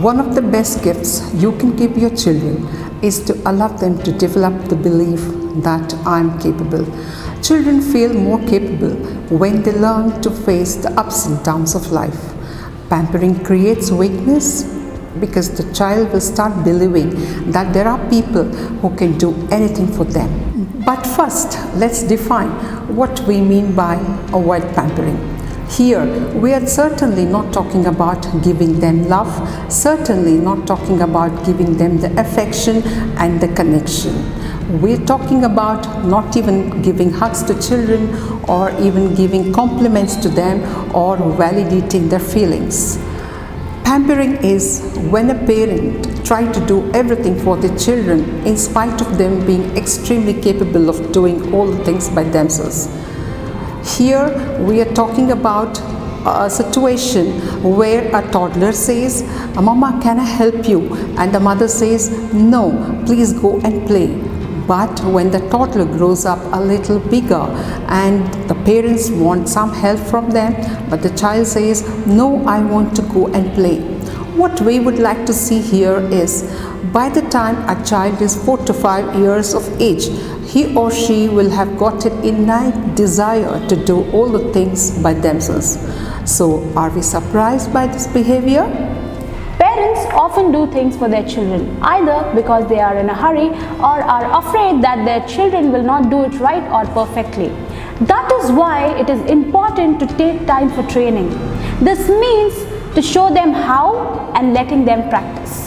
One of the best gifts you can give your children is to allow them to develop the belief that I'm capable. Children feel more capable when they learn to face the ups and downs of life. Pampering creates weakness because the child will start believing that there are people who can do anything for them. But first, let's define what we mean by avoid pampering. Here, we are certainly not talking about giving them love, certainly not talking about giving them the affection and the connection. We're talking about not even giving hugs to children or even giving compliments to them or validating their feelings. Pampering is when a parent tries to do everything for their children in spite of them being extremely capable of doing all the things by themselves. Here we are talking about a situation where a toddler says, "Mama, can I help you?" And the mother says, "No, please go and play." But when the toddler grows up a little bigger and the parents want some help from them, but the child says, "No, I want to go and play." What we would like to see here is, by the time a child is 4 to 5 years of age, he or she will have got an innate desire to do all the things by themselves. So, are we surprised by this behavior? Parents often do things for their children, either because they are in a hurry or are afraid that their children will not do it right or perfectly. That is why it is important to take time for training. This means to show them how and letting them practice.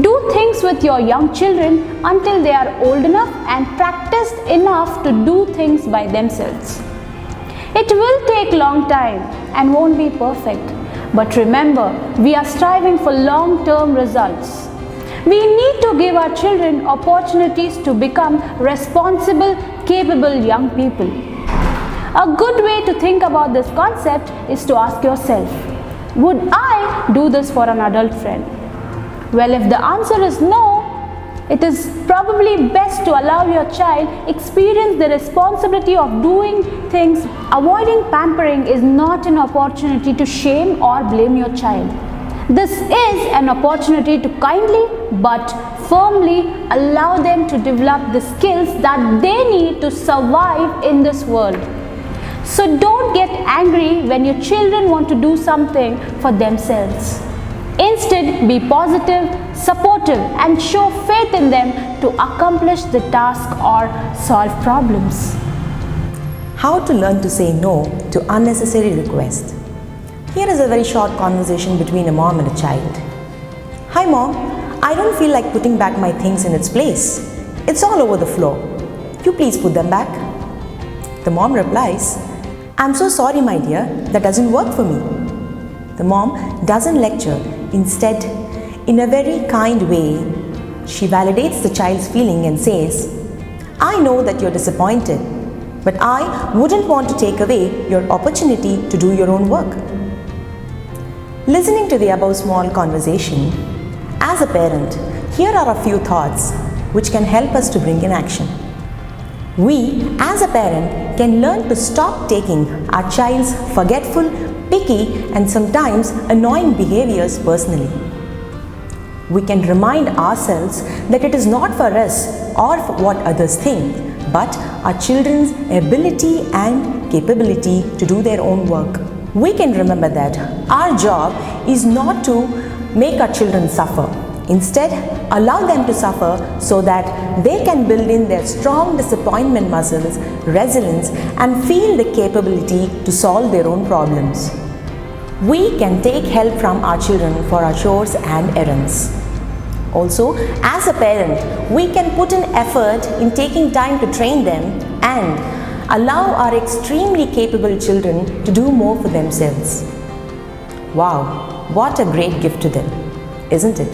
Do things with your young children until they are old enough and practiced enough to do things by themselves. It will take long time and won't be perfect. But remember, we are striving for long-term results. We need to give our children opportunities to become responsible, capable young people. A good way to think about this concept is to ask yourself, would I do this for an adult friend? Well, if the answer is no, it is probably best to allow your child experience the responsibility of doing things. Avoiding pampering is not an opportunity to shame or blame your child. This is an opportunity to kindly but firmly allow them to develop the skills that they need to survive in this world. So don't get angry when your children want to do something for themselves. Instead, be positive, supportive, and show faith in them to accomplish the task or solve problems. How to learn to say no to unnecessary requests. Here is a very short conversation between a mom and a child. "Hi mom, I don't feel like putting back my things in its place. It's all over the floor. You please put them back." The mom replies, "I'm so sorry my dear, that doesn't work for me." The mom doesn't lecture. Instead, in a very kind way, she validates the child's feeling and says, "I know that you're disappointed, but I wouldn't want to take away your opportunity to do your own work." Listening to the above small conversation, as a parent, here are a few thoughts which can help us to bring in action. We, as a parent, can learn to stop taking our child's forgetful, picky, and sometimes annoying behaviors personally. We can remind ourselves that it is not for us or for what others think, but our children's ability and capability to do their own work. We can remember that our job is not to make our children suffer. Instead, allow them to suffer so that they can build in their strong disappointment muscles, resilience, and feel the capability to solve their own problems. We can take help from our children for our chores and errands. Also, as a parent, we can put in effort in taking time to train them and allow our extremely capable children to do more for themselves. Wow, what a great gift to them, isn't it?